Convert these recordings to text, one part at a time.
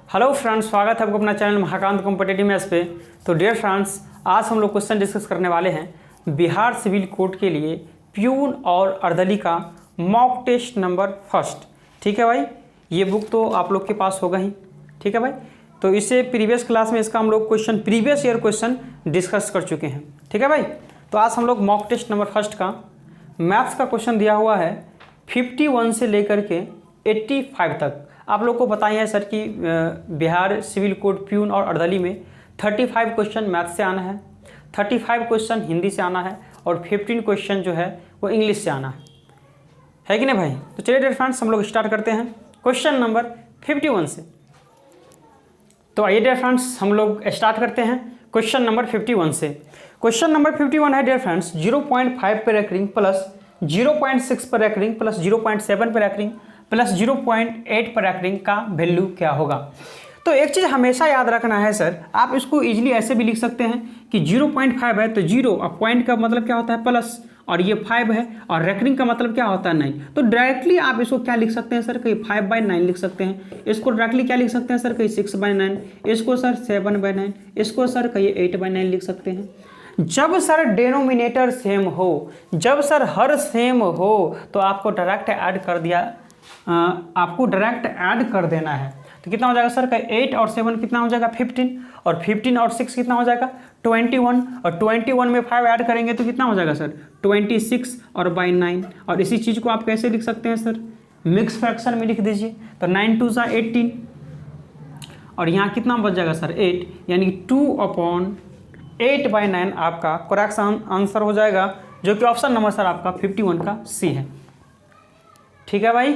Hello friends, स्वागत है आपको अपना चैनल महाकांत कॉम्पिटिटिव मैथ्स पे। तो डियर फ्रेंड्स, आज हम लोग क्वेश्चन डिस्कस करने वाले हैं बिहार सिविल कोड के लिए प्यून और अर्दली का मॉक टेस्ट नंबर फर्स्ट। ठीक है भाई, ये बुक तो आप लोग के पास होगा ही। ठीक है भाई, तो इससे प्रीवियस क्लास में इसका हम लोग question previous year question discuss कर चुके हैं। ठीक है भाई, तो आज हम लोग मॉक टेस्ट नंबर फर्स्ट का मैथ्स का क्वेश्चन दिया हुआ है 51 से लेकर के 85 तक। आप लोग को बताया है सर कि बिहार सिविल कोड प्यून और अर्दली में 35 क्वेश्चन मैथ्स से आना है, 35 क्वेश्चन हिंदी से आना है और 15 क्वेश्चन जो है वो इंग्लिश से आना है कि नहीं भाई। तो चलिए डियर फ्रेंड्स, हम लोग स्टार्ट करते हैं क्वेश्चन नंबर 51 से। तो आइए डियर फ्रेंड्स, हम लोग स्टार्ट करते हैं क्वेश्चन नंबर 51 से। क्वेश्चन नंबर 51 है डियर फ्रेंड्स, 0.5 पे रैंकिंग प्लस 0.6 पर रैंकिंग प्लस 0.7 पर रैंकिंग प्लस 0.8 पर रैंकिंग का वैल्यू क्या होगा। तो एक चीज़ हमेशा याद रखना है सर, आप इसको इजीली ऐसे भी लिख सकते हैं कि 0.5 है तो 0 और पॉइंट का मतलब क्या होता है प्लस, और ये 5 है और रैंकिंग का मतलब क्या होता है 9। तो डायरेक्टली आप इसको क्या लिख सकते हैं सर, कहीं 5/9 लिख सकते हैं। इसको डायरेक्टली क्या लिख सकते हैं सर, कहीं 6/9, इसको सर 7/9, इसको सर कहीं 8/9 लिख सकते हैं। जब सर डेनोमिनेटर सेम हो, जब सर हर सेम हो तो आपको डायरेक्ट ऐड कर दिया, आपको डायरेक्ट ऐड कर देना है। तो कितना हो जाएगा सर, 8 और 7 कितना हो जाएगा 15, और 15 और 6 कितना हो जाएगा 21, और 21 में 5 ऐड करेंगे तो कितना हो जाएगा सर 26 और बाई 9। और इसी चीज़ को आप कैसे लिख सकते हैं सर, मिक्स फ्रैक्शन में लिख दीजिए। तो 9 2 सा 18 और यहाँ कितना बच जाएगा सर 8, यानी 2/8/9 आपका करेक्ट आंसर हो जाएगा, जो कि ऑप्शन नंबर सर आपका 51 का सी है। ठीक है भाई,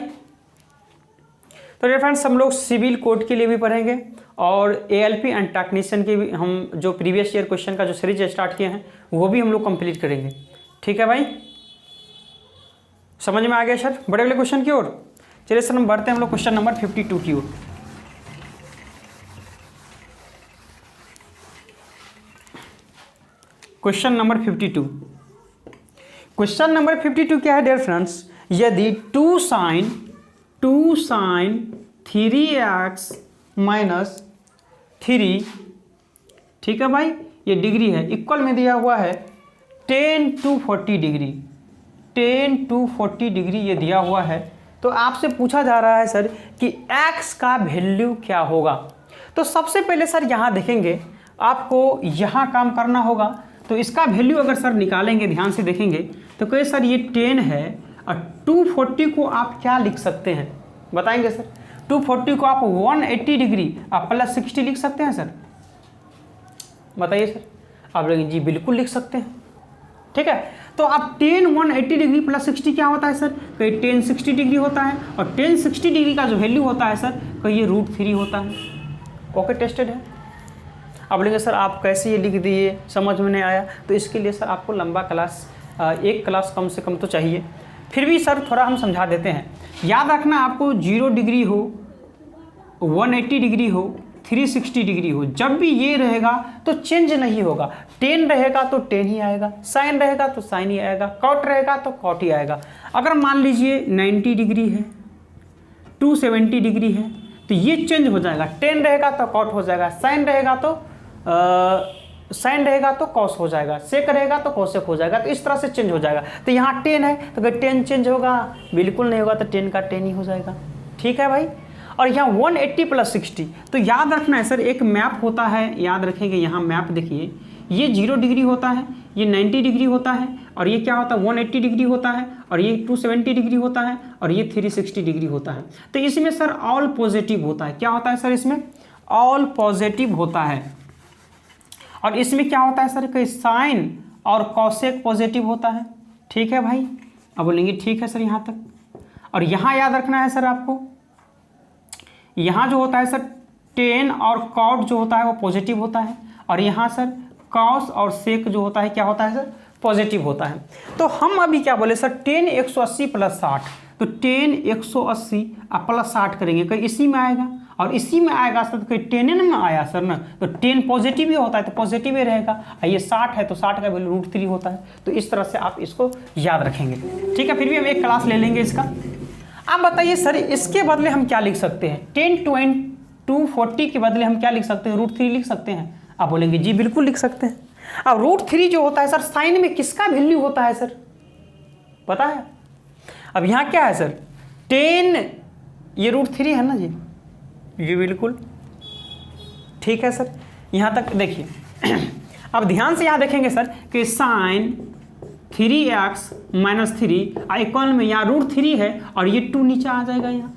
तो डियर फ्रेंड्स हम लोग सिविल कोड के लिए भी पढ़ेंगे और एएलपी एंड टेक्नीशियन के भी हम जो प्रीवियस ईयर क्वेश्चन का जो सीरीज स्टार्ट किए हैं वो भी हम लोग कंप्लीट करेंगे। ठीक है भाई, समझ में आ गया सर बड़े बड़े क्वेश्चन की ओर। चलिए सर हम बढ़ते हैं हम लोग क्वेश्चन नंबर 52 की ओर। क्वेश्चन नंबर 52, क्वेश्चन नंबर 52 क्या है डियर फ्रेंड्स, यदि 2 sin 3x - 3, ठीक है भाई, ये डिग्री है, इक्वल में दिया हुआ है 10 to 40 डिग्री, 10 to 40 डिग्री ये दिया हुआ है। तो आपसे पूछा जा रहा है सर कि x का वैल्यू क्या होगा। तो सबसे पहले सर यहाँ देखेंगे, आपको यहाँ काम करना होगा। तो इसका वैल्यू अगर सर निकालेंगे, ध्यान से देखेंगे तो कहे सर ये 10 है और 240 को आप क्या लिख सकते हैं बताएंगे सर। 240 को आप 180 डिग्री आप प्लस 60 लिख सकते हैं सर, बताइए सर। आप लोग जी बिल्कुल लिख सकते हैं। ठीक है, तो आप 10 180 डिग्री प्लस 60 क्या होता है सर, कहीं 10 60 डिग्री होता है, और 10 60 डिग्री का जो वैल्यू होता है सर कहीं ये √3 होता है। ओके, टेस्टेड है। अब बोलेंगे सर आप कैसे ये लिख दिए, समझ में नहीं आया। तो इसके लिए सर आपको लंबा क्लास, एक क्लास कम से कम तो चाहिए। फिर भी सर थोड़ा हम समझा देते हैं। याद रखना, आपको 0 डिग्री हो, 180 डिग्री हो, 360 डिग्री हो, जब भी ये रहेगा तो चेंज नहीं होगा। 10 रहेगा तो 10 ही आएगा, साइन रहेगा तो साइन ही आएगा, कॉट रहेगा तो कॉट ही आएगा। अगर मान लीजिए 90 डिग्री है, 270 डिग्री है, तो ये चेंज हो जाएगा। 10 रहेगा तो कॉट हो जाएगा, साइन रहेगा तो साइन रहेगा तो कॉस हो जाएगा, सेक रहेगा तो कोसेक हो जाएगा। तो इस तरह से चेंज हो जाएगा। तो यहाँ 10 है तो अगर 10 चेंज होगा, बिल्कुल नहीं होगा तो 10 का 10 ही हो जाएगा। ठीक है भाई, और यहाँ 180 प्लस 60, तो याद रखना है सर एक मैप होता है, याद रखेंगे। यहाँ मैप देखिए, ये 0 डिग्री होता है, ये 90 डिग्री होता है, और ये क्या होता है 180 डिग्री होता है, और ये 270 डिग्री होता है, और ये 360 डिग्री होता है। तो इसमें सर ऑल पॉजिटिव होता है। क्या होता है सर, इसमें ऑल पॉजिटिव होता है। और इसमें क्या होता है सर, कहीं साइन और कॉसेक पॉजिटिव होता है। ठीक है भाई, अब बोलेंगे ठीक है सर यहाँ तक। और यहाँ याद रखना है सर आपको, यहाँ जो होता है सर 10 और कॉट जो होता है वो पॉजिटिव होता है, और यहाँ सर कॉस और सेक जो होता है क्या होता है सर पॉजिटिव होता है। तो हम अभी क्या बोले सर 10 180 प्लस 60, तो 10 180 आप प्लस 60 करेंगे, कहीं इसी में आएगा और इसी में आएगा सर, तो कहीं 10 में आया सर ना, तो 10 पॉजिटिव ही होता है तो पॉजिटिव ही रहेगा। ये 60 है तो 60 का वैल्यू √3 होता है। तो इस तरह से आप इसको याद रखेंगे। ठीक है, फिर भी हम एक क्लास ले लेंगे इसका। आप बताइए सर इसके बदले हम क्या लिख सकते हैं, 10 240 के बदले हम क्या लिख सकते हैं, √3 लिख सकते हैं। आप बोलेंगे जी बिल्कुल लिख सकते हैं। अब √3 जो होता है सर साइन में किसका वैल्यू होता है सर, पता है? अब यहाँ क्या है सर 10, ये √3 है ना जी, ये बिल्कुल ठीक है सर। यहाँ तक देखिए अब ध्यान से यहाँ देखेंगे सर कि साइन 3x - 3 आइकॉन में यहाँ √3 है और ये 2 नीचे आ जाएगा यहाँ,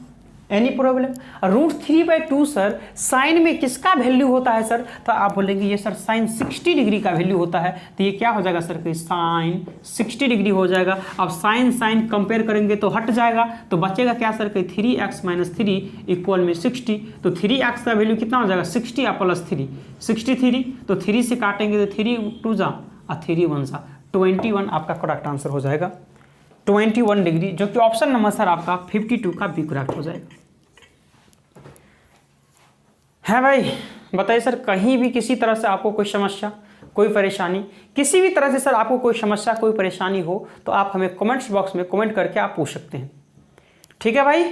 एनी प्रॉब्लम? √3/2 सर साइन में किसका वैल्यू होता है सर, तो आप बोलेंगे ये सर साइन 60 डिग्री का वैल्यू होता है। तो ये क्या हो जाएगा सर कि साइन 60 डिग्री हो जाएगा। अब साइन कंपेयर करेंगे तो हट जाएगा, तो बचेगा क्या सर कि 3x - 3 इक्वल में 60। तो 3x का वैल्यू कितना हो जाएगा 60 +3 63। तो 3 से काटेंगे तो 3 2 जा और 3 1 जा 21 आपका करेक्ट आंसर हो जाएगा 21 डिग्री, जो कि ऑप्शन नंबर सर आपका 52 का भी करेक्ट हो जाएगा। है भाई? बताइए सर कहीं भी किसी तरह से आपको कोई समस्या, कोई परेशानी, किसी भी तरह से सर आपको कोई समस्या, कोई परेशानी हो तो आप हमें कमेंट्स बॉक्स में कमेंट करके आप पूछ सकते हैं। ठीक है भाई,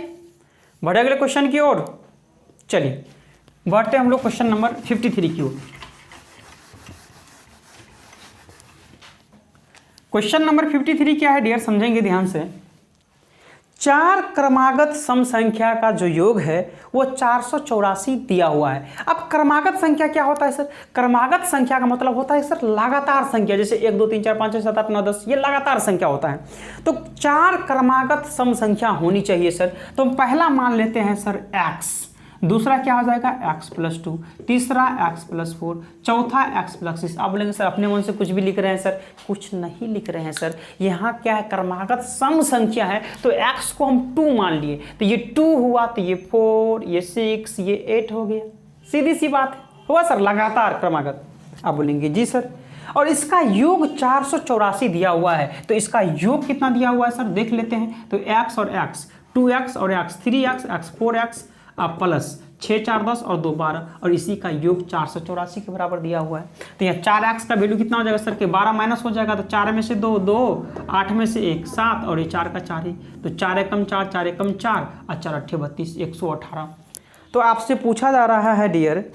बढ़े अगले क्वेश्चन की ओर। चलिए बढ़ते हम लोग क्वेश्चन नंबर 53 की ओर। क्वेश्चन नंबर 53 क्या है डियर, समझेंगे ध्यान से। 4 क्रमागत सम संख्या का जो योग है वो 484 दिया हुआ है। अब क्रमागत संख्या क्या होता है सर, क्रमागत संख्या का मतलब होता है सर लगातार संख्या, जैसे 1 2 3 4 5 6 7 8 9 10 ये लगातार संख्या होता है। तो 4 क्रमागत सम संख्या होनी चाहिए सर। तो हम पहला मान लेते हैं सर x, दूसरा क्या हो जाएगा x + 2, तीसरा x + 4, चौथा x + 6। आप बोलेंगे सर अपने मन से कुछ भी लिख रहे हैं सर, कुछ नहीं लिख रहे हैं सर। यहाँ क्या है क्रमागत सम संख्या है तो x को हम 2 मान लिए, तो ये 2 हुआ तो ये 4, ये 6, ये 8 हो गया। सीधी सी बात हुआ सर लगातार क्रमागत। आप बोलेंगे जी सर, और इसका योग 484 दिया हुआ है, तो इसका योग कितना दिया हुआ है सर देख लेते हैं। तो x और x, 2x और x, 3x, x 4x plus 6 4 10 और 2 12, और इसी का योग 484 के बराबर दिया हुआ है। तो यहाँ 4x का वैल्यू कितना हो जाएगा सर के 12 माइनस हो जाएगा, तो 4 में से 2 2, 8 में से 1 7 और ये 4 का 4 ही, तो 4 एकम 4, 4 एकम 4 और 4 8 32 118। तो आपसे पूछा जा रहा है डियर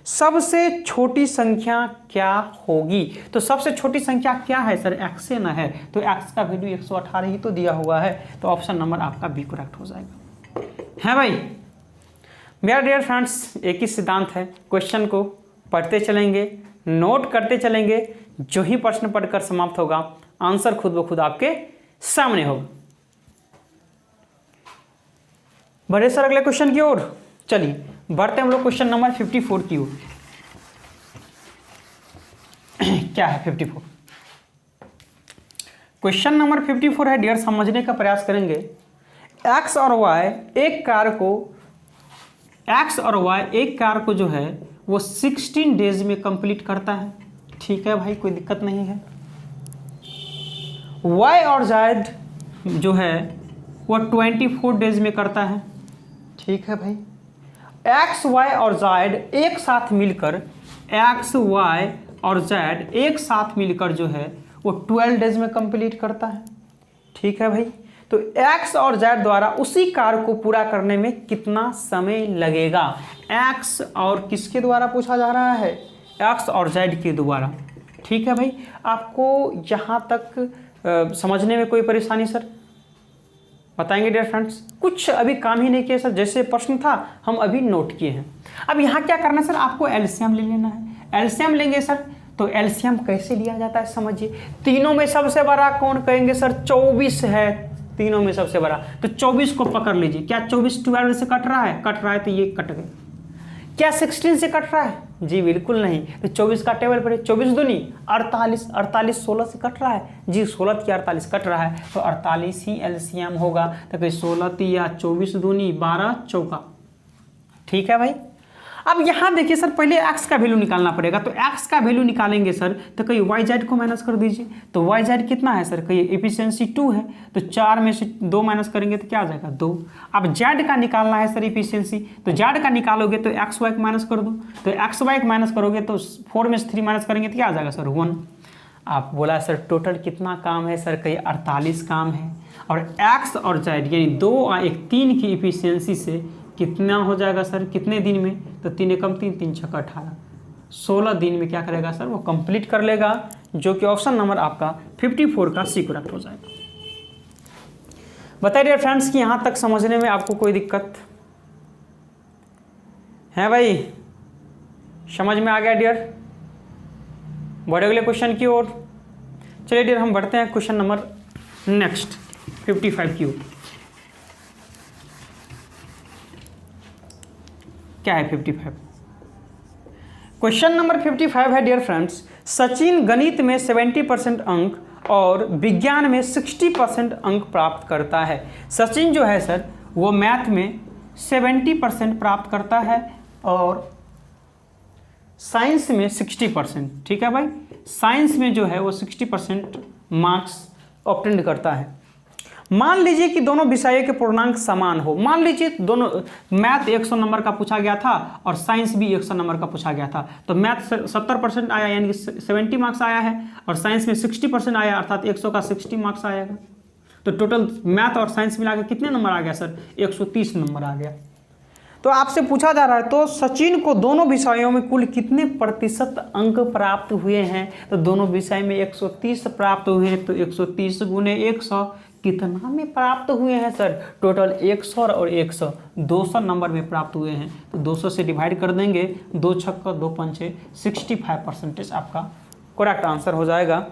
सबसे छोटी संख्या क्या होगी, तो सबसे छोटी संख्या क्या है सर x से ना है, तो x का वैल्यू 118 ही तो दिया हुआ है। तो ऑप्शन नंबर आपका बी करेक्ट हो जाएगा। है भाई मेरा डियर फ्रेंड्स, एक ही सिद्धांत है, क्वेश्चन को पढ़ते चलेंगे, नोट करते चलेंगे, जो ही प्रश्न पढ़कर समाप्त होगा आंसर खुद ब खुद आपके सामने होगा। बढ़े सर अगले क्वेश्चन की ओर। चलिए बढ़ते हम लोग क्वेश्चन नंबर 54 की ओर। क्या है 54? क्वेश्चन नंबर 54 है डियर, समझने का प्रयास करेंगे। एक्स और वाई एक कार्य को जो है वो 16 डेज में कंप्लीट करता है। ठीक है भाई, कोई दिक्कत नहीं है। वाई और जेड जो है वो 24 डेज में करता है। ठीक है भाई। एक्स वाई और जेड एक साथ मिलकर जो है वो 12 डेज में कंप्लीट करता है। ठीक है भाई। तो एक्स और जेड द्वारा उसी कार्य को पूरा करने में कितना समय लगेगा? एक्स और किसके द्वारा पूछा जा रहा है? एक्स और जेड के द्वारा। ठीक है भाई, आपको यहाँ तक समझने में कोई परेशानी सर? बताएंगे डियर फ्रेंड्स। कुछ अभी काम ही नहीं किया सर, जैसे प्रश्न था हम अभी नोट किए हैं। अब यहाँ क्या करना है सर, आपको एलसीएम ले लेना है। एलसीएम लेंगे सर, तो एलसीएम कैसे लिया जाता है समझिए। तीनों में सबसे बड़ा कौन कहेंगे सर? 24 है तीनों में सबसे बड़ा, तो 24 को पकड़ लीजिए। क्या 24 12 से कट रहा है? तो ये कट गए। क्या 16 से कट रहा है? जी बिल्कुल नहीं। तो 24 का टेबल पर 24 दूनी 48, 48 16 से कट रहा है? जी 16 की 48 कट रहा है, तो 48 ही एलसीएम होगा। तो कोई 16 या 24 दूनी 12 चौका। ठीक है भाई। अब यहाँ देखिए सर, पहले एक्स का वैल्यू निकालना पड़ेगा। तो एक्स का वैल्यू निकालेंगे सर, तो कहीं वाई जेड को माइनस कर दीजिए। तो वाई जेड कितना है सर? कहीं एफिशिएंसी 2 है, तो 4 में से 2 माइनस करेंगे तो क्या आ जाएगा? 2। अब जेड का निकालना है सर एफिशिएंसी, तो जेड का निकालोगे तो एक्स वाई को माइनस कर दो। तो एक्स वाई को माइनस करोगे तो 4 में से 3 माइनस करेंगे तो क्या आ जाएगा सर? 1। आप बोला सर टोटल कितना काम है सर? कहीं 48 काम है। और एक्स और जेड यानी 2 और 1 3 की एफिशिएंसी से कितना हो जाएगा सर, कितने दिन में? तो 3 एकम 3, 3 छक्का 18, 16 दिन में क्या करेगा सर, वो कंप्लीट कर लेगा, जो कि ऑप्शन नंबर आपका 54 का सी करेक्ट हो जाएगा। बताइए डियर फ्रेंड्स कि यहाँ तक समझने में आपको कोई दिक्कत है भाई? समझ में आ गया डियर? बढ़े अगले क्वेश्चन की ओर। चलिए डियर हम बढ़ते हैं क्वेश्चन नंबर नेक्स्ट 55 की ओर। क्या है 55? क्वेश्चन नंबर 55 है डियर फ्रेंड्स, सचिन गणित में 70% अंक और विज्ञान में 60% अंक प्राप्त करता है। सचिन जो है सर वो मैथ में 70% प्राप्त करता है और साइंस में 60%, ठीक है भाई, साइंस में जो है वो 60% मार्क्स ऑब्टेन करता है। मान लीजिए कि दोनों विषयों के पूर्णांक समान हो। मान लीजिए दोनों, मैथ 100 नंबर का पूछा गया था और साइंस भी 100 नंबर का पूछा गया था, तो मैथ 70% आया यानी कि 70 मार्क्स आया है, और साइंस में 60% आया अर्थात 100 का 60 मार्क्स आएगा। तो टोटल मैथ और साइंस मिला के कितने नंबर आ गया सर? 130 नंबर आ गया। तो आपसे पूछा जा रहा है तो सचिन को दोनों विषयों में कुल कितने प्रतिशत अंक प्राप्त हुए हैं? तो दोनों विषय में 130 प्राप्त हुए हैं, तो 130 गुने 100 कितना में प्राप्त हुए हैं सर? टोटल 100 और 100 200 नंबर में प्राप्त हुए हैं। तो 200 से डिवाइड कर देंगे, 2 छक्का 2 पंचे 65% आपका करेक्ट आंसर हो जाएगा,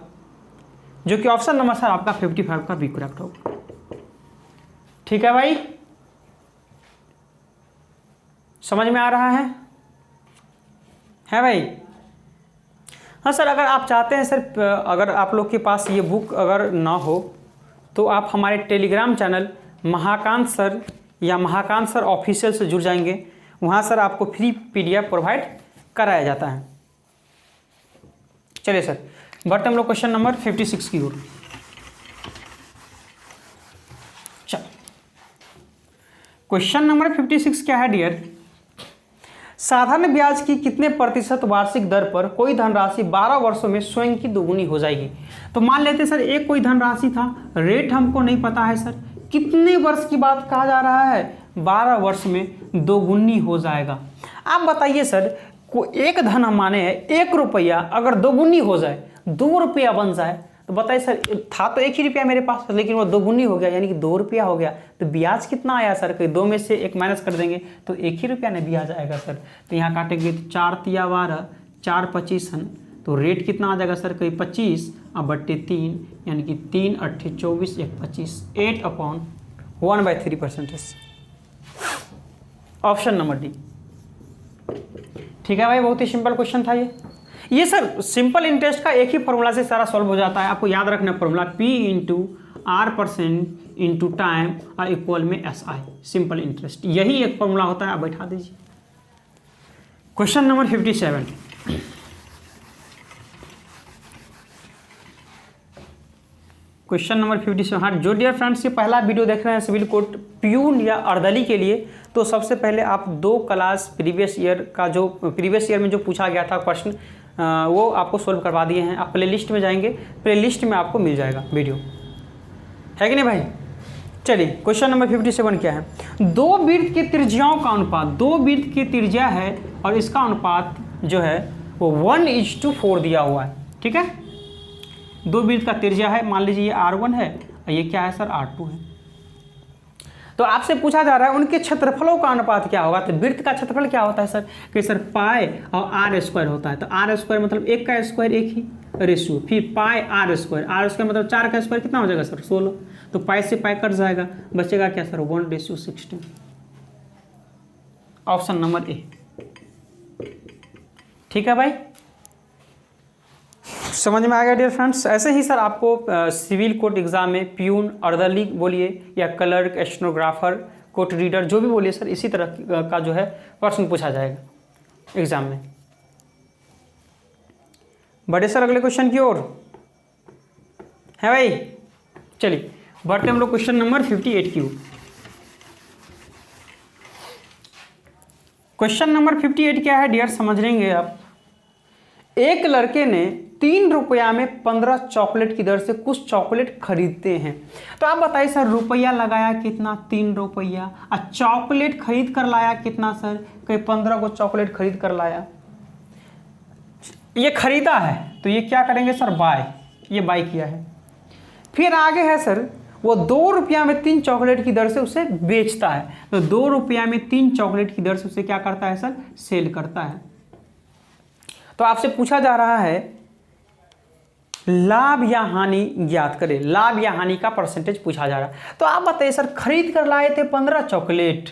जो कि ऑप्शन नंबर सर आपका 55 का भी करेक्ट होगा। ठीक है भाई, समझ में आ रहा है भाई? हाँ सर, अगर आप चाहते हैं सर, अगर आप लोग के पास ये बुक अगर ना हो तो आप हमारे टेलीग्राम चैनल महाकांत सर या महाकांत सर ऑफिशियल से जुड़ जाएंगे। वहाँ सर आपको फ्री PDF प्रोवाइड कराया जाता है। चलिए सर बढ़ते हम लोग क्वेश्चन नंबर 56 की ओर। चलो क्वेश्चन नंबर 56 क्या है डियर? साधारण ब्याज की कितने प्रतिशत वार्षिक दर पर कोई धनराशि 12 वर्षों में स्वयं की दोगुनी हो जाएगी? तो मान लेते सर एक कोई धनराशि था, रेट हमको नहीं पता है सर, कितने वर्ष की बात कहा जा रहा है? 12 वर्ष में दोगुनी हो जाएगा। आप बताइए सर, को एक धन माने है 1 रुपया, अगर दोगुनी हो जाए 2 रुपया बन जाए, तो बताइए सर, था तो 1 ही रुपया मेरे पास, लेकिन वो दोगुनी हो गया यानी कि 2 रुपया हो गया, तो ब्याज कितना आया सर? कोई 2 में से 1 माइनस कर देंगे तो 1 ही रुपया ने ब्याज आएगा सर। तो यहाँ काटेंगे तो 4 तिया 12, 4 25, तो रेट कितना आ जाएगा सर? कोई 25 और बट्टे 3 यानी कि 3 8 24 1 25, 8/1/3%। Option number D. ठीक है भाई, बहुत ही सिंपल क्वेश्चन था ये सर सिंपल इंटरेस्ट का एक ही फॉर्मूला से सारा सॉल्व हो जाता है। आपको याद रखना फॉर्मूला P × R% × टाइम और इक्वल में SI, सिंपल इंटरेस्ट, यही एक फॉर्मूला होता है। आप बैठा दीजिए। Question number 57। Question number 57। हाँ, जो डियर फ्रेंड्स ये पहला वीडियो देख रहे हैं सिविल कोड प्यून या अर्दली के लिए, तो सबसे पहले आप 2 क्लास प्रीवियस ईयर का जो प्रीवियस ईयर में जो पूछा गया था क्वेश्चन, वो आपको सोल्व करवा दिए हैं। आप प्लेलिस्ट में जाएंगे, प्लेलिस्ट में आपको मिल जाएगा वीडियो, है कि नहीं भाई? चलिए क्वेश्चन नंबर 57 क्या है? 2 वृत्त की त्रिज्याओं का अनुपात, 2 वृत्त की त्रिज्या है और इसका अनुपात जो है वो 1:4 दिया हुआ है। ठीक है, 2 वृत्त का त्रिज्या है, मान लीजिए ये R1 है और ये क्या है सर? R2 है। तो आपसे पूछा जा रहा है उनके क्षेत्रफलों का अनुपात क्या होगा? तो वृत्त का क्षेत्रफल क्या होता है सर? कि सर पाई और R² होता है। तो R² मतलब 1 का स्क्वायर 1 ही रेशियो, फिर पाई R² मतलब 4 का स्क्वायर कितना हो जाएगा सर? 16। तो पाई से पाई कट जाएगा, बचेगा क्या सर? 1:16। Option number A. ठीक है भाई, समझ में आ गया डियर फ्रेंड्स? ऐसे ही सर आपको सिविल कोर्ट एग्जाम में प्यून, अर्दली बोलिए या क्लर्क, स्टेनोग्राफर, कोर्ट रीडर, जो भी बोलिए सर, इसी तरह का जो है प्रश्न पूछा जाएगा एग्जाम में। बढ़े सर अगले क्वेश्चन की ओर, है भाई? चलिए बढ़ते हम लोग क्वेश्चन नंबर 58 की ओर। क्वेश्चन नंबर 58 क्या है डियर? समझ लेंगे आप। एक लड़के ने 3 रुपया में 15 चॉकलेट की दर से कुछ चॉकलेट खरीदते हैं। तो आप बताइए सर, रुपया लगाया कितना, 3 रुपया, और चॉकलेट खरीद कर लाया कितना सर, कहीं 15 को चॉकलेट खरीद कर लाया। ये खरीदा है तो ये क्या करेंगे सर, बाय, ये बाय किया है। फिर आगे है सर, वो 2 रुपया में 3 चॉकलेट की दर से उसे बेचता है। तो 2 रुपया में 3 चॉकलेट की दर से उसे क्या करता है सर, सेल करता है। तो आपसे पूछा जा रहा है लाभ या हानि ज्ञात करें, लाभ या हानि का परसेंटेज पूछा जा रहा है। तो आप बताइए सर, खरीद कर लाए थे 15 चॉकलेट,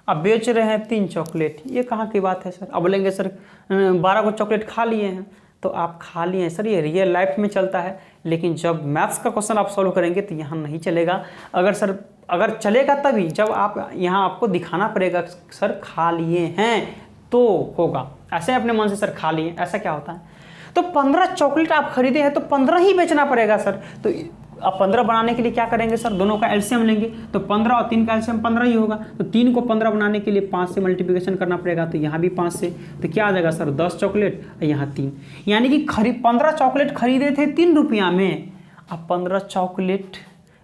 अब बेच रहे हैं 3 चॉकलेट, ये कहाँ की बात है सर। अब बोलेंगे सर 12 को चॉकलेट खा लिए हैं, तो आप खा लिए हैं सर, ये रियल लाइफ में चलता है, लेकिन जब मैथ्स का क्वेश्चन आप सॉल्व करेंगे तो यहाँ नहीं चलेगा। अगर चलेगा तभी जब आप यहाँ आपको दिखाना पड़ेगा सर खा लिए हैं तो होगा। ऐसे अपने मन से सर खा लिए, ऐसा क्या होता है। तो 15 चॉकलेट आप खरीदे हैं तो 15 ही बेचना पड़ेगा सर। तो अब 15 बनाने के लिए क्या करेंगे सर, दोनों का एलसीएम लेंगे, तो 15 और 3 का एलसीएम 15 ही होगा। तो 3 को 15 बनाने के लिए 5 से मल्टीप्लिकेशन करना पड़ेगा, तो यहाँ भी 5 से, तो क्या आ जाएगा सर 10 चॉकलेट, यहाँ 3, यानी कि 15 चॉकलेट खरीदे थे 3 रुपया में, अब 15 चॉकलेट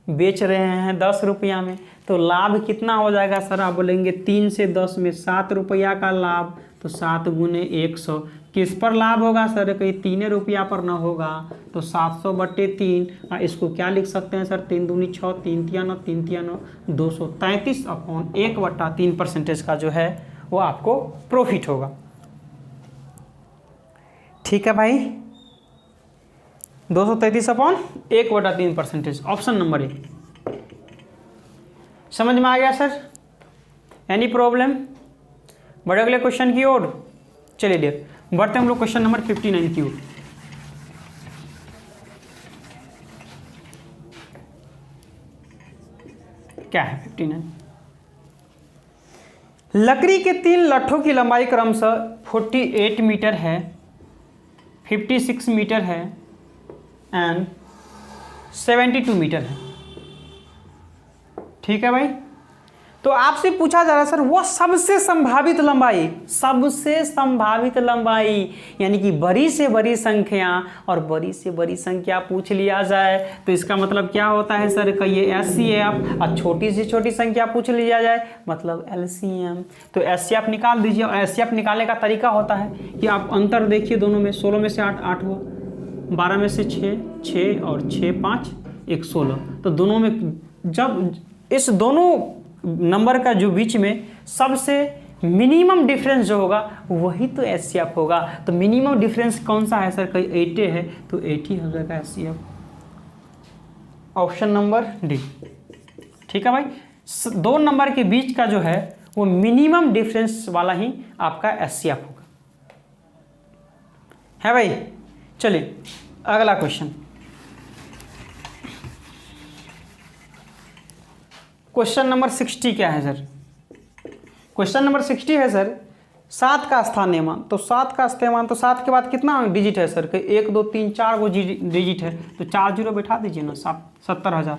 बेच रहे हैं 10 रुपया में, तो लाभ कितना हो जाएगा सर। आप बोलेंगे 3 से 10 में 7 रुपया का लाभ, तो 7 गुने 100 किस पर लाभ होगा सर, कहीं 3 रुपया पर ना होगा, तो 700/3। इसको क्या लिख सकते हैं सर, 3 दूनी 6, 3 तिया 9, 3 तिया 9, 233/1/3 परसेंटेज का जो है वो आपको प्रॉफिट होगा। ठीक है भाई, 233/1/3 परसेंटेज, ऑप्शन नंबर ए। समझ में आ गया सर, एनी प्रॉब्लम। बढ़े अगले क्वेश्चन की ओर, चलिए डियर बढ़ते हम लोग क्वेश्चन नंबर 59 की ओर। क्या है 59, लकड़ी के 3 लट्ठों की लंबाई क्रमशः 48 मीटर है, 56 मीटर है एंड 72 मीटर है। ठीक है भाई, तो आपसे पूछा जा रहा है सर वो सबसे संभावित लंबाई, यानी कि बड़ी से बड़ी संख्या और बड़ी से बड़ी संख्या पूछ लिया जाए तो इसका मतलब क्या होता है सर, कि ये एचसीएफ, और छोटी से छोटी संख्या पूछ लिया जाए मतलब एलसीएम। तो एचसीएफ निकाल दीजिए, और एचसीएफ निकालने का तरीका होता है कि आप अंतर देखिए दोनों में, 16 में से 8 8 हुआ, 12 में से 6 6 और 6 5 1 16। तो दोनों में जब इस दोनों नंबर का जो बीच में सबसे मिनिमम डिफरेंस जो होगा वही तो एचसीएफ होगा। तो मिनिमम डिफरेंस कौन सा है सर, कहीं 80 है, तो 80 हो जाएगा एचसीएफ, ऑप्शन नंबर डी। ठीक है भाई, 2 नंबर के बीच का जो है वो मिनिमम डिफरेंस वाला ही आपका एचसीएफ होगा। है भाई, चलिए अगला क्वेश्चन, क्वेश्चन नंबर 60 क्या है सर। क्वेश्चन नंबर 60 है सर 7 का स्थानीय मान। तो 7 का स्थानीय मान, तो 7 के बाद कितना डिजिट है सर, कि 1 2 3 4 वो डिजिट है, तो 4 जीरो बैठा दीजिए ना, 70,000,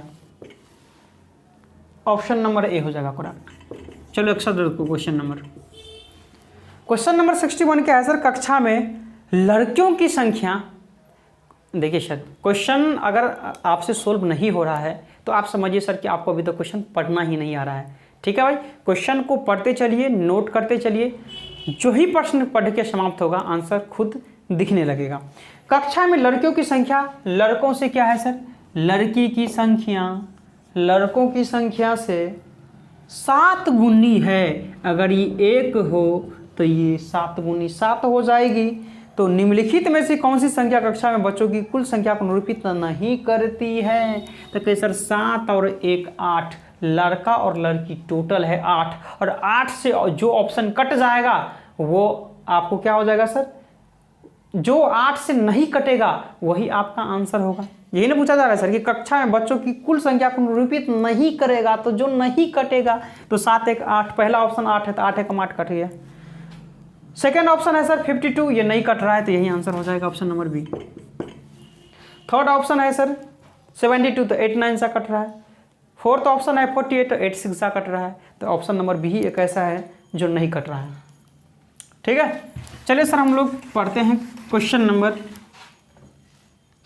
ऑप्शन नंबर ए हो जाएगा करेक्ट। चलो एक साथ क्वेश्चन नंबर 61 क्या है सर, कक्षा में लड़कियों की संख्या। देखिए सर, क्वेश्चन अगर आपसे सोल्व नहीं हो रहा है तो आप समझिए सर कि आपको अभी तक क्वेश्चन पढ़ना ही नहीं आ रहा है। ठीक है भाई, क्वेश्चन को पढ़ते चलिए, नोट करते चलिए, जो ही प्रश्न पढ़ के समाप्त होगा आंसर खुद दिखने लगेगा। कक्षा में लड़कियों की संख्या लड़कों से क्या है सर, लड़की की संख्या लड़कों की संख्या से 7 गुनी है। अगर ये 1 हो तो ये 7 गुनी 7 हो जाएगी। तो निम्नलिखित में से कौन सी संख्या कक्षा में बच्चों की कुल संख्या को निरूपित नहीं करती है, तो कहीं सर 7 और 1 8, लड़का और लड़की टोटल है 8, और 8 से जो ऑप्शन कट जाएगा वो आपको क्या हो जाएगा सर, जो 8 से नहीं कटेगा वही आपका आंसर होगा। यही ना पूछा जा रहा है सर कि कक्षा में बच्चों की कुल संख्या को निरूपित नहीं करेगा, तो जो नहीं कटेगा, तो 7 1 8, पहला ऑप्शन 8 है तो 8 1 8 कट गया। सेकेंड ऑप्शन है सर 52, ये नहीं कट रहा है तो यही आंसर हो जाएगा option number B. Third option है सर 72, तो 8 9 सा कट रहा है। फोर्थ ऑप्शन है 48, तो 8 6 सा कट रहा है, तो ऑप्शन नंबर बी ही एक ऐसा है जो नहीं कट रहा है। ठीक है, चलिए सर हम लोग पढ़ते हैं क्वेश्चन नंबर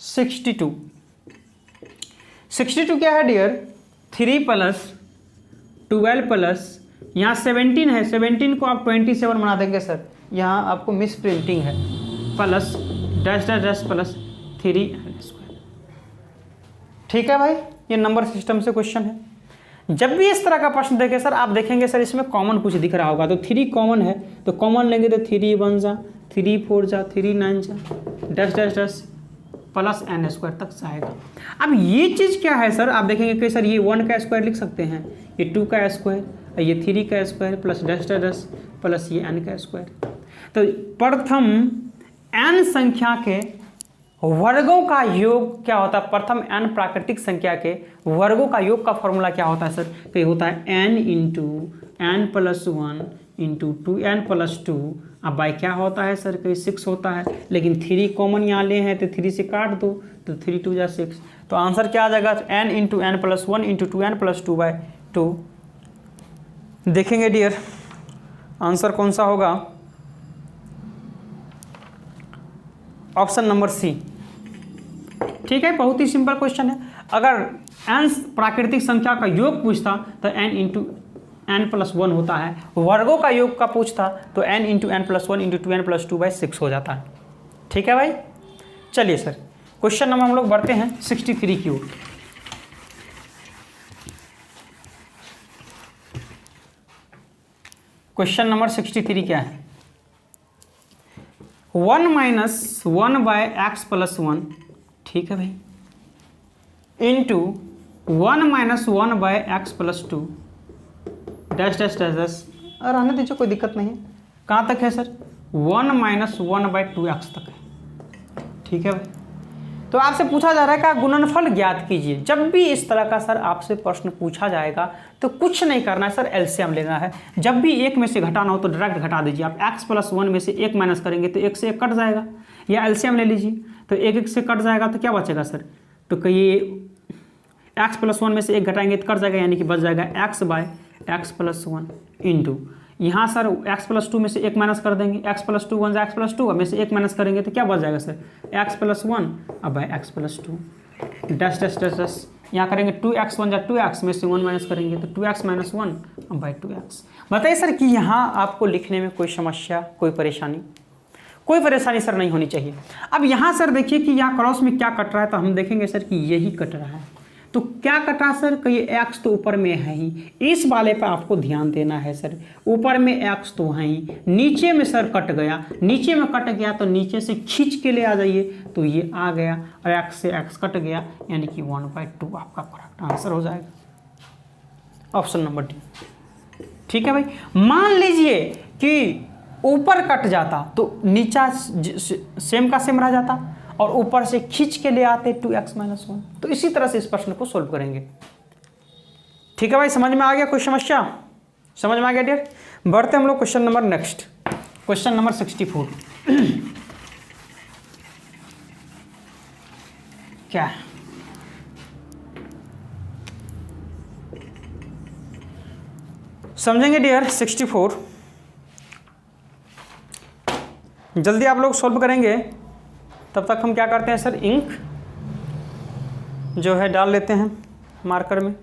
62। 62 क्या है डियर? 3 प्लस 12 प्लस यहाँ 17 है, 17 को आप 27 बना देंगे सर, यहाँ आपको मिस प्रिंटिंग है, plus dash dash dash plus 3n²। ठीक है भाई, ये नंबर सिस्टम से क्वेश्चन है। जब भी इस तरह का प्रश्न देखें सर, आप देखेंगे सर इसमें कॉमन कुछ दिख रहा होगा, तो 3 कॉमन है, तो कॉमन लेंगे तो 3 1 जा, 3 4 जा, 3 9 जा, dash dash dash plus n² तक जाएगा। अब ये चीज़ क्या है सर, आप देखेंगे कि सर ये 1 का स्क्वायर लिख सकते हैं, ये 2 का स्क्वायर, ये 3 का square plus dash dash dash plus ये n का स्क्वायर। तो प्रथम n संख्या के वर्गों का योग क्या होता है? प्रथम n प्राकृतिक संख्या के वर्गों का योग का फॉर्मूला क्या होता है सर? तो ये होता है n into n plus 1 into 2n plus 2। अब बाई क्या होता है सर? कहीं 6 होता है, लेकिन 3 कॉमन यहाँ ले हैं तो 3 से काट दो, तो 3 2 जा 6। तो आंसर क्या आ जाएगा? n into n plus 1 into 2n plus 2/2। देखेंगे डियर आंसर कौन सा होगा? Option number C. ठीक है, बहुत ही सिंपल क्वेश्चन है। अगर n प्राकृतिक संख्या का योग पूछता तो n इंटू n प्लस 1 होता है, वर्गों का योग का पूछता तो n into n plus 1 into 2n plus 2/6 हो जाता है। ठीक है भाई, चलिए सर क्वेश्चन नंबर हम लोग बढ़ते हैं 63 की ओर। क्वेश्चन नंबर 63 क्या है? 1 माइनस 1/x प्लस 1, ठीक है भाई, into 1 minus 1/x plus 2 dash dash dash dash. और आने दीजिए, कोई दिक्कत नहीं है। कहाँ तक है सर? 1 माइनस 1/2x तक है। ठीक है भाई, तो आपसे पूछा जा रहा है कि गुणनफल ज्ञात कीजिए। जब भी इस तरह का सर आपसे प्रश्न पूछा जाएगा तो कुछ नहीं करना है सर, एलसीएम लेना है। जब भी एक में से घटाना हो तो डायरेक्ट घटा दीजिए। आप x प्लस 1 में से 1 माइनस करेंगे तो 1 से 1 कट जाएगा, या एलसीएम ले लीजिए तो 1 से कट जाएगा तो क्या बचेगा सर? तो कहिए x प्लस 1 में से 1 घटाएंगे तो कट जाएगा, यानी कि बच जाएगा x/x प्लस 1 इंटू यहाँ सर x प्लस 2 में से 1 माइनस कर देंगे, x प्लस 2 1 x प्लस 2 में से 1 माइनस करेंगे तो क्या बच जाएगा सर? x प्लस 1 अब x plus 2 dash dash dash dash. यहाँ करेंगे 2x 1 जा 2x में से 1 माइनस करेंगे तो 2x माइनस 1 अब 2x। बताइए सर कि यहाँ आपको लिखने में कोई समस्या, कोई परेशानी? कोई परेशानी सर नहीं होनी चाहिए। अब यहाँ सर देखिए कि यहाँ क्रॉस में क्या कट रहा है, तो हम देखेंगे सर कि यही कट रहा है। तो क्या कटा सर? कहिए x तो ऊपर में है ही, इस वाले पर आपको ध्यान देना है सर। ऊपर में x तो है ही, नीचे में सर कट गया, नीचे में कट गया तो नीचे से खींच के ले आ जाइए, तो ये आ गया और x से x कट गया, यानी कि 1/2 आपका करेक्ट आंसर हो जाएगा, ऑप्शन नंबर डी। ठीक है भाई, मान लीजिए कि ऊपर कट जाता तो नीचा सेम का सेम रह जाता और ऊपर से खींच के ले आते 2x माइनस 1। तो इसी तरह से इस प्रश्न को सोल्व करेंगे। ठीक है भाई, समझ में आ गया? कोई समस्या समझ में आ गया डियर? बढ़ते हम लोग question number next, question number 64। क्या है? समझेंगे डियर 64, जल्दी आप लोग सोल्व करेंगे। तब तक हम क्या करते हैं सर, इंक जो है डाल लेते हैं मार्कर में।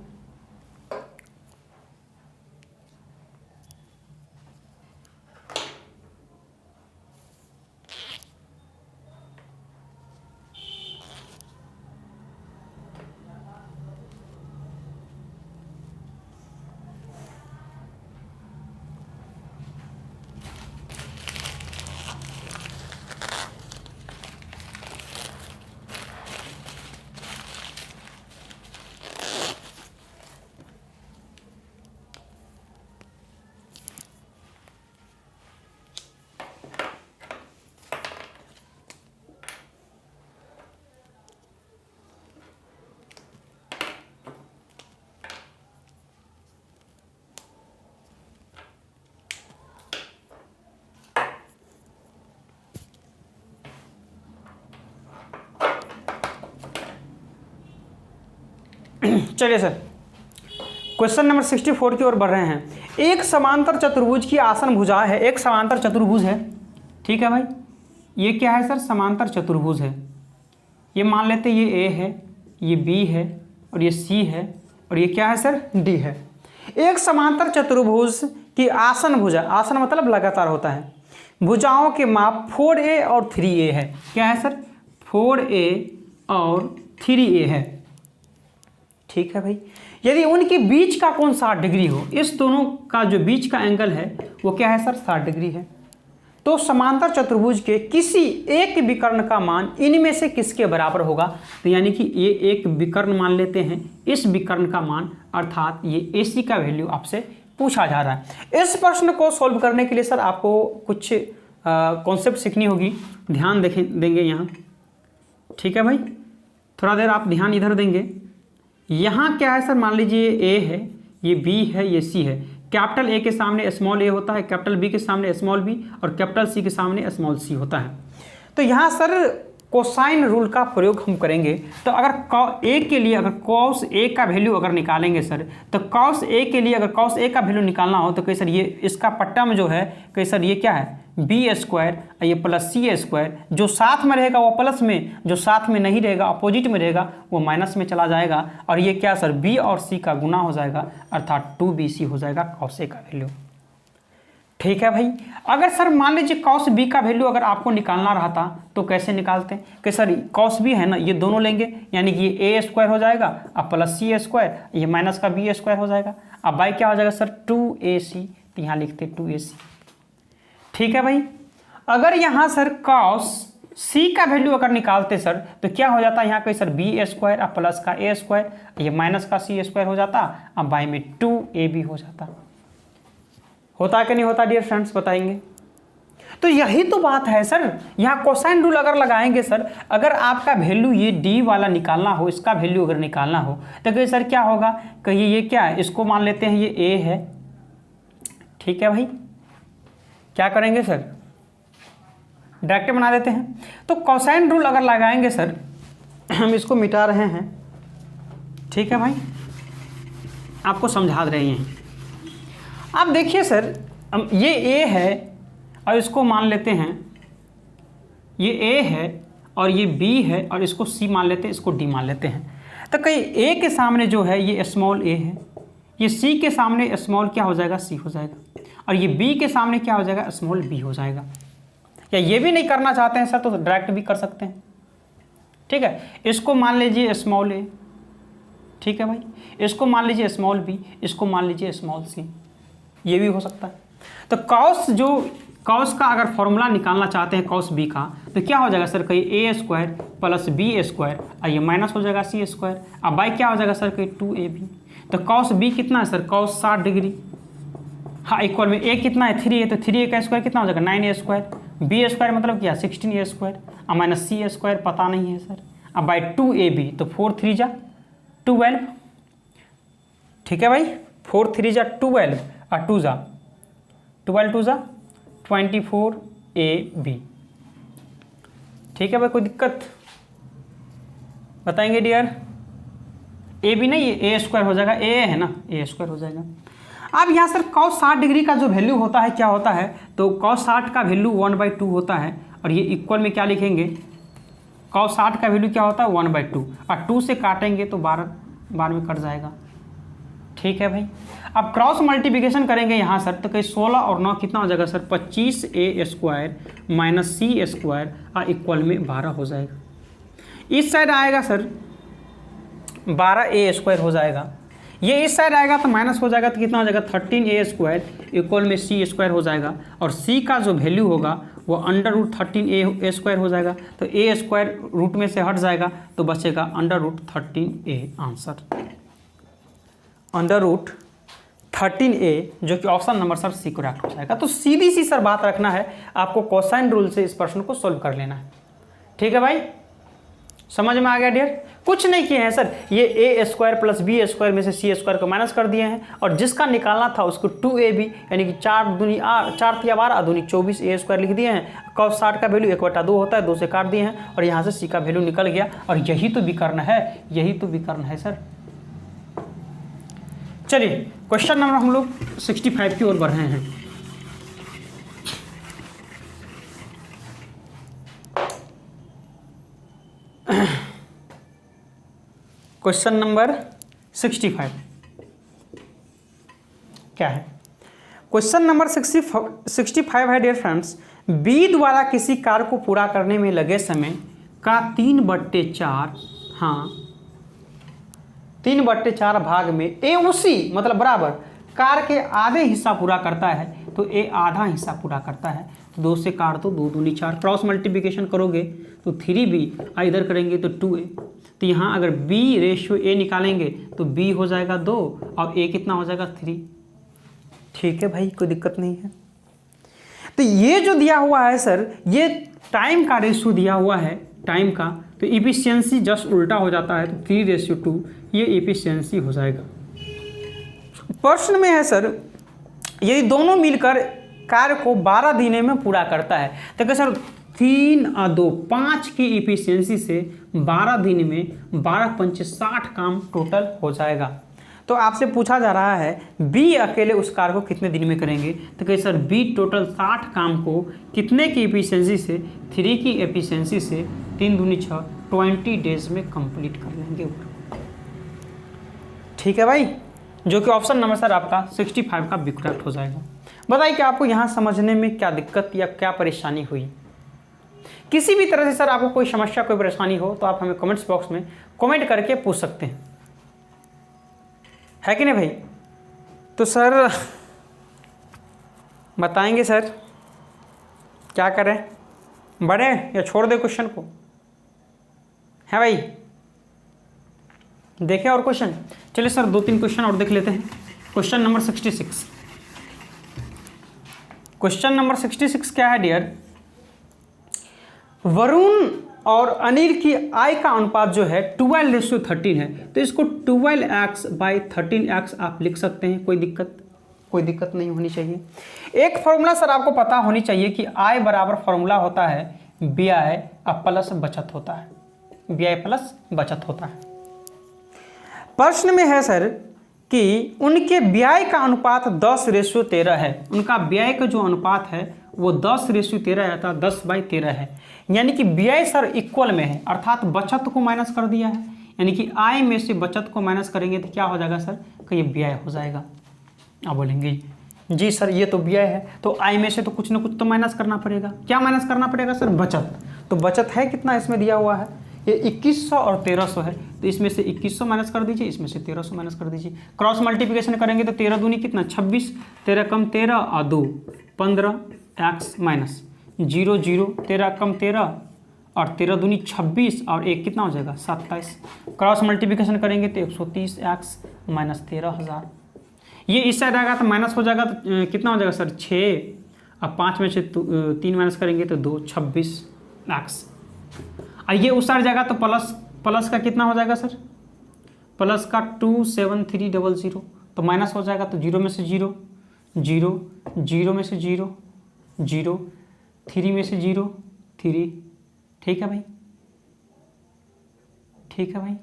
चलिए सर क्वेश्चन नंबर 64 की ओर बढ़ रहे हैं। एक समांतर चतुर्भुज की आसन भुजा है, एक समांतर चतुर्भुज है। ठीक है भाई, ये क्या है सर? समांतर चतुर्भुज है। ये मान लेते ये ए है, ये बी है और ये सी है और ये क्या है सर, डी है। एक समांतर चतुर्भुज की आसन भुजा, आसन मतलब लगातार होता है, भुजाओं के माप 4a और 3a है। क्या है सर, 4a और 3a है। ठीक है भाई, यदि उनके बीच का कोण 60 डिग्री हो, इस दोनों का जो बीच का एंगल है वो क्या है सर, 60 डिग्री है, तो समांतर चतुर्भुज के किसी एक विकर्ण का मान इनमें से किसके बराबर होगा। तो यानी कि ये एक विकर्ण मान लेते हैं, इस विकर्ण का मान अर्थात ये AC का वैल्यू आपसे पूछा जा रहा है। इस प्रश्न को सॉल्व करने के लिए सर आपको कुछ कॉन्सेप्ट सीखनी होगी, ध्यान देंगे यहाँ। ठीक है भाई, थोड़ा देर आप ध्यान इधर देंगे। यहाँ क्या है सर, मान लीजिए A है, ये B है, ये C है। कैपिटल A के सामने स्मॉल a होता है, कैपिटल B के सामने स्मॉल b और कैपिटल C के सामने स्मॉल c होता है। तो यहाँ सर कोसाइन रूल का प्रयोग हम करेंगे। तो अगर A के लिए अगर cos A का वैल्यू अगर निकालेंगे सर, तो cos A के लिए अगर cos A का वैल्यू निकालना हो तो कहीं सर ये इसका पट्टा में जो है कहीं सर ये क्या है, b स्क्वायर और ये प्लस सी स्क्वायर, जो साथ में रहेगा वो प्लस में, जो साथ में नहीं रहेगा अपोजिट में रहेगा वो माइनस में चला जाएगा और ये क्या सर b और c का गुना हो जाएगा अर्थात 2bc हो जाएगा cos A का वैल्यू। ठीक है भाई, अगर सर मान लीजिए cos B का वैल्यू अगर आपको निकालना रहता तो कैसे निकालते हैं कि सर cos B है ना, ये दोनों लेंगे यानी कि ये a स्क्वायर हो जाएगा अब प्लस सी स्क्वायर, ये माइनस का b स्क्वायर हो जाएगा। अब बाई क्या हो जाएगा सर 2ac, तो यहाँ लिखते 2ac। ठीक है भाई, अगर यहाँ सर cos C का वैल्यू अगर निकालते सर तो क्या हो जाता है, यहाँ कहीं सर b स्क्वायर अब प्लस का a स्क्वायर, ये माइनस का c स्क्वायर हो जाता, अब बाई में 2ab हो जाता। होता कि नहीं होता डियर फ्रेंड्स, बताएंगे। तो यही तो बात है सर, यहाँ कोसाइन रूल अगर लगाएंगे सर, अगर आपका वैल्यू ये डी वाला निकालना हो, इसका वैल्यू अगर निकालना हो तो कहीं सर क्या होगा, कहिए ये क्या है, इसको मान लेते हैं ये a है। ठीक है भाई, क्या करेंगे सर, डायरेक्ट बना देते हैं। तो कोसाइन रूल अगर लगाएंगे सर, हम इसको मिटा रहे हैं। ठीक है भाई, आपको समझा रहे हैं। आप देखिए सर, ये a है और इसको मान लेते हैं ये a है और ये b है और इसको c मान लेते हैं, इसको d मान लेते हैं। तो कहीं a के सामने जो है ये स्मॉल a है, ये c के सामने स्मॉल क्या हो जाएगा, c हो जाएगा, और ये b के सामने क्या हो जाएगा, स्मॉल b हो जाएगा। या ये भी नहीं करना चाहते हैं सर तो डायरेक्ट भी कर सकते हैं। ठीक है, इसको मान लीजिए स्मॉल a, ठीक है भाई, इसको मान लीजिए स्मॉल b, इसको मान लीजिए स्मॉल c, ये भी हो सकता है। तो cos का अगर फॉर्मूला निकालना चाहते हैं cos b का, तो क्या हो जाएगा सर, कहीं a square plus b square और ये माइनस हो जाएगा c स्क्वायर, अब बाई क्या हो जाएगा सर, कहीं 2ab। तो cos b कितना है सर, cos 60 डिग्री, हाँ इक्वल में a कितना है 3a, तो 3a का स्क्वायर कितना हो जाएगा 9a स्क्वायर, b स्क्वायर मतलब क्या 16a स्क्वायर और माइनस c स्क्वायर पता नहीं है सर, अब बाई 2ab, तो 4 3 जा 12। ठीक है भाई, 4 3 जा 12 और 2 जा 12 2 जा 24ab। ठीक है भाई, कोई दिक्कत बताएंगे डियर, ए भी नहीं, ये a स्क्वायर हो जाएगा, a है ना, a स्क्वायर हो जाएगा। अब यहाँ सर cos 60 डिग्री का जो वैल्यू होता है क्या होता है, तो cos 60 का वैल्यू 1/2 होता है और ये इक्वल में क्या लिखेंगे, cos 60 का वैल्यू क्या होता है 1/2 और 2 से काटेंगे तो 12 में कट जाएगा। ठीक है भाई, अब क्रॉस मल्टीप्लिकेशन करेंगे यहाँ सर, तो कहीं 16 और 9 कितना हो जाएगा sir, 25a square minus c square और इक्वल में 12 हो जाएगा। इस साइड आएगा सर 12a स्क्वायर हो जाएगा, ये इस साइड आएगा तो माइनस हो जाएगा, तो कितना हो जाएगा 13a स्क्वायर इक्वल में c स्क्वायर हो जाएगा और c का जो वैल्यू होगा वो अंडर रूट 13a स्क्वायर हो जाएगा, तो a स्क्वायर रूट में से हट जाएगा तो बचेगा under root 13a answer, under root 13a, जो कि option number sir C correct हो जाएगा। तो सीधी सी सर बात रखना है, आपको कोसाइन रूल से इस प्रश्न को सोल्व कर लेना है। ठीक है भाई, समझ में आ गया डियर, कुछ नहीं किए हैं सर, ये a square plus b square में से c स्क्वायर को माइनस कर दिए हैं और जिसका निकालना था उसको 2ab यानी कि 4 दूनी 4 तिया 12 दूनी 24 a स्क्वायर लिख दिए हैं। cos 60 का वैल्यू 1/2 होता है, 2 से काट दिए हैं और यहाँ से c का वैल्यू निकल गया और यही तो विकर्ण है, यही तो विकर्ण है सर। चलिए क्वेश्चन नंबर हम लोग 65 की ओर बढ़ रहे हैं। क्वेश्चन नंबर 65 क्या है? क्वेश्चन नंबर 65 है डियर फ्रेंड्स, बी द्वारा किसी कार्य को पूरा करने में लगे समय का 3/4, हाँ 3/4 भाग में ए उसी मतलब बराबर कार्य के आधे हिस्सा पूरा करता है, तो ए आधा हिस्सा पूरा करता है। तो 2 से काट दो, 2 दूनी 4, क्रॉस मल्टीप्लिकेशन करोगे तो 3b, इधर करेंगे तो 2a। तो यहाँ अगर b रेशियो a निकालेंगे तो b हो जाएगा 2 और a कितना हो जाएगा 3। ठीक है भाई, कोई दिक्कत नहीं है। तो ये जो दिया हुआ है सर, ये टाइम का रेशियो दिया हुआ है, टाइम का, तो इफिशियंसी जस्ट उल्टा हो जाता है, तो 3:2 ये इफिशियंसी हो जाएगा। प्रश्न में है सर, यदि दोनों मिलकर कार्य को 12 दिनों में पूरा करता है, तो क्या सर 3 और 2 5 की इफिशियंसी से 12 दिन में 12 पंचे 60 काम टोटल हो जाएगा। तो आपसे पूछा जा रहा है बी अकेले उस कार्य को कितने दिन में करेंगे, तो कहिए सर बी टोटल 60 काम को कितने की एफिशिएंसी से, 3 की एफिशिएंसी से, 3 दूनी 6, 20 डेज में कंप्लीट कर लेंगे। ठीक है भाई, जो कि ऑप्शन नंबर सर आपका 65 का बी करेक्ट हो जाएगा। बताइए कि आपको यहाँ समझने में क्या दिक्कत या क्या परेशानी हुई? किसी भी तरह से सर आपको कोई समस्या कोई परेशानी हो तो आप हमें कमेंट्स बॉक्स में कमेंट करके पूछ सकते हैं, है कि नहीं भाई? तो सर बताएंगे सर क्या करें, बढ़े या छोड़ दे क्वेश्चन को, है भाई? देखें और क्वेश्चन, चलिए सर 2-3 क्वेश्चन और देख लेते हैं। क्वेश्चन नंबर 66, क्वेश्चन नंबर 66 क्या है डियर? वरुण और अनिल की आय का अनुपात जो है 12:13 है, तो इसको 12x/13x आप लिख सकते हैं। कोई दिक्कत नहीं होनी चाहिए। एक फॉर्मूला सर आपको पता होनी चाहिए कि आय बराबर फॉर्मूला होता है व्यय प्लस बचत होता है, व्यय प्लस बचत होता है। प्रश्न में है सर कि उनके व्यय का अनुपात 10:13 है। उनका व्यय का जो अनुपात है वो 10:13 आता है, 10/13 है, यानी कि व्यय सर इक्वल में है, अर्थात बचत को माइनस कर दिया है, यानी कि आय में से बचत को माइनस करेंगे तो क्या हो जाएगा सर, कि ये व्यय हो जाएगा। आप बोलेंगे जी सर ये तो व्यय है, तो आय में से तो कुछ ना कुछ तो माइनस करना पड़ेगा। क्या माइनस करना पड़ेगा सर? बचत। तो बचत है कितना इसमें दिया हुआ है, ये 2100 और 1300 है, तो इसमें से 2100 माइनस कर दीजिए, इसमें से 1300 माइनस कर दीजिए। क्रॉस मल्टीप्लिकेशन करेंगे तो 13 दूनी कितना 26, 13 कम 13 और 2 15 x माइनस 0 0, 13 कम 13 और 13 दूनी 26 और 1 कितना हो जाएगा 27। क्रॉस मल्टीप्लिकेशन करेंगे तो 130x माइनस 13,000। ये इस साइड आएगा तो माइनस हो जाएगा, तो कितना हो जाएगा सर 6, अब 5 में से 3 माइनस करेंगे तो 2, 26x। और ये उस साइड जाएगा तो प्लस का कितना हो जाएगा सर, प्लस का 27300, तो माइनस हो जाएगा तो 0 में से 0 0, 0 में से 0 0, 3 में से 0 3। ठीक है भाई, ठीक है भाई,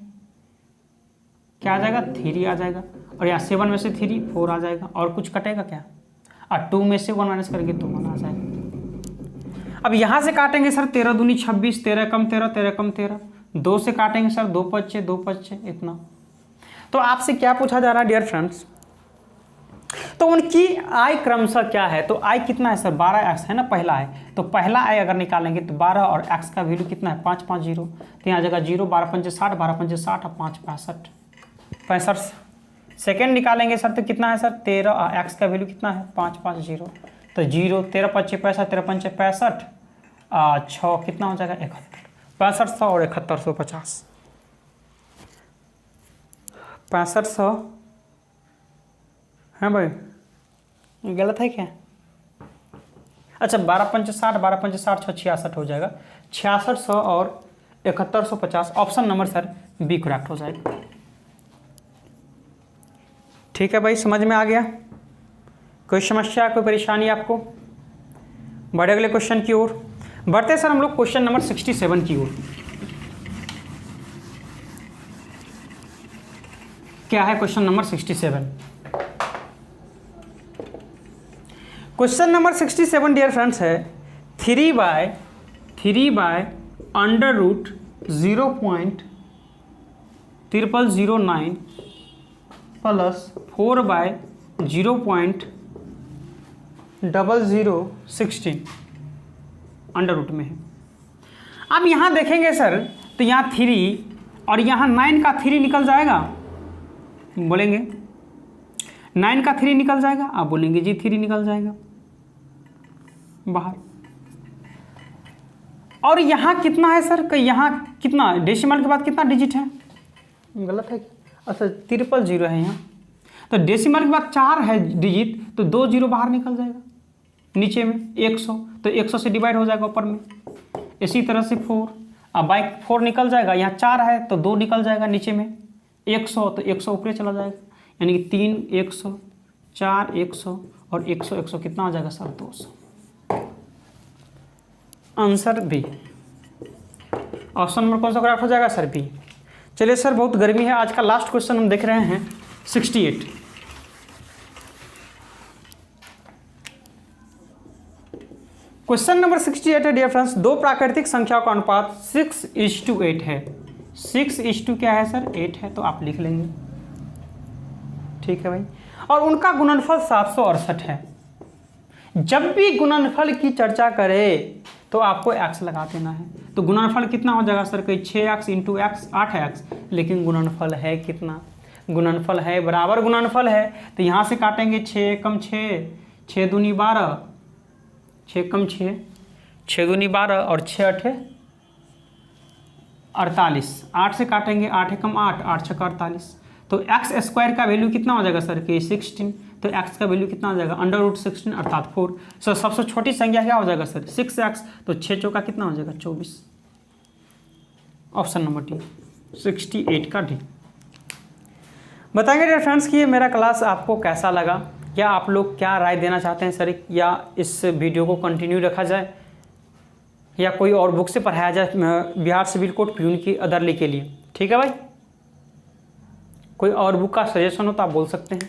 क्या आ जाएगा 3 आ जाएगा, और यहाँ 7 में से 3 4 आ जाएगा, और कुछ कटेगा क्या? और 2 में से 1 माइनस करेंगे तो 1 आ जाएगा। अब यहाँ से काटेंगे सर 13 दूनी 26, 13 कम 13, 13 कम 13, 2 से काटेंगे सर 2 5 2 5 इतना। तो आपसे क्या पूछा जा रहा है डियर फ्रेंड्स, तो उनकी आय क्रमशः क्या है? तो आय कितना है सर 12x है ना, पहला है, तो पहला आय अगर निकालेंगे तो 12 और x का वैल्यू कितना है 550, तो यहाँ जगह 0, 12 पंचे 60, 12 पंचे 60 और 5 65। सेकेंड निकालेंगे सर तो कितना है सर 13 और x का वैल्यू कितना है 550, तो 0, 13 पच्चे 65, 13 पंचे 65 और 6 कितना हो जाएगा 71, 6500 और 7150, 6500 है भाई, गलत है क्या? अच्छा 12 पंचे 60, 12 पंचे 60, 6 66 हो जाएगा, 6600 और 7150, option number sir B correct हो जाएगा। ठीक है भाई, समझ में आ गया? कोई समस्या कोई परेशानी आपको? बढ़े अगले क्वेश्चन की ओर बढ़ते सर हम लोग क्वेश्चन नंबर 67 की ओर। क्या है question number 67? Question number 67 dear friends है 3 by under root 0009 plus 4/0.0016 under root में है। अब यहाँ देखेंगे सर तो यहाँ 3 और यहाँ 9 का 3 निकल जाएगा, बोलेंगे 9 का 3 निकल जाएगा, आप बोलेंगे जी 3 निकल जाएगा बाहर। और यहाँ कितना है सर, कि यहाँ कितना डेसिमल के बाद कितना डिजिट है, गलत है अच्छा 000 है यहाँ, तो डेसिमल के बाद 4 है डिजिट, तो 2 0 बाहर निकल जाएगा नीचे में 100, तो 100 से डिवाइड हो जाएगा ऊपर में। इसी तरह से 4, अब बाई 4 निकल जाएगा, यहाँ 4 है तो 2 निकल जाएगा नीचे में 100, तो 100 ऊपर चला जाएगा, यानी कि 3 100, 4 100 और 100 100 कितना हो जाएगा sir 200। Answer B, option number कौन सा करेक्ट हो जाएगा सर बी। चलिए सर बहुत गर्मी है, आज का लास्ट क्वेश्चन हम देख रहे हैं 68। क्वेश्चन नंबर 68 है डियर फ्रेंड्स, दो प्राकृतिक संख्याओं का अनुपात 6:8 है। 6 क्या है सर 8 है, तो आप लिख लेंगे, ठीक है भाई। और उनका गुणनफल 768 है। जब भी गुणनफल की चर्चा करें तो आपको x लगा देना है, तो गुणनफल कितना हो जाएगा सर, कोई 6x इंटू एक्स 8x, लेकिन गुणनफल है कितना, गुणनफल है बराबर गुणनफल है, तो यहाँ से काटेंगे 6 कम 6, 6 दूनी 12, 6 कम 6, 6 दूनी 12 और 6 8 48, 8 से काटेंगे 8 कम 8, 8 6 48, तो एक्स स्क्वायर का वैल्यू कितना हो जाएगा सर कि 16, तो x का वैल्यू कितना हो जाएगा √16 अर्थात 4। सर सबसे छोटी संख्या क्या हो जाएगा सर 6x, तो 6 चौका कितना हो जाएगा 24। ऑप्शन नंबर डी 68 का डी। बताएंगे डियर फ्रेंड्स कि ये मेरा क्लास आपको कैसा लगा, या आप लोग क्या राय देना चाहते हैं सर, या इस वीडियो को कंटिन्यू रखा जाए या कोई और बुक से पढ़ाया जाए बिहार सिविल कोड प्यून की अदरली के लिए, ठीक है भाई। कोई और बुक का सजेशन हो तो आप बोल सकते हैं,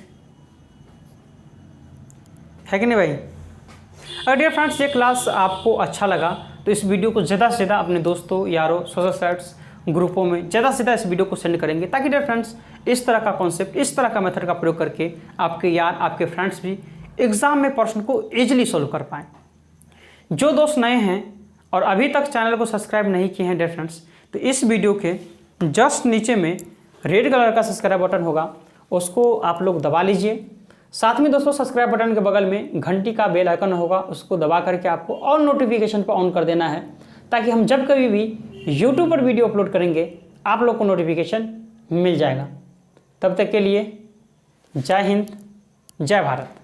है कि नहीं भाई। अगर डियर फ्रेंड्स ये क्लास आपको अच्छा लगा तो इस वीडियो को ज़्यादा से ज़्यादा अपने दोस्तों यारों सोशल साइट्स ग्रुपों में ज़्यादा से ज़्यादा इस वीडियो को सेंड करेंगे, ताकि डियर फ्रेंड्स इस तरह का कॉन्सेप्ट, इस तरह का मेथड का प्रयोग करके आपके यार आपके फ्रेंड्स भी एग्ज़ाम में प्रश्न को ईजिली सोल्व कर पाएँ। जो दोस्त नए हैं और अभी तक चैनल को सब्सक्राइब नहीं किए हैं डियर फ्रेंड्स, तो इस वीडियो के जस्ट नीचे में रेड कलर का सब्सक्राइब बटन होगा, उसको आप लोग दबा लीजिए। साथ में दोस्तों सब्सक्राइब बटन के बगल में घंटी का बेल आइकन होगा, उसको दबा करके आपको ऑल नोटिफिकेशन पर ऑन कर देना है, ताकि हम जब कभी भी यूट्यूब पर वीडियो अपलोड करेंगे आप लोग को नोटिफिकेशन मिल जाएगा। तब तक के लिए जय हिंद, जय भारत।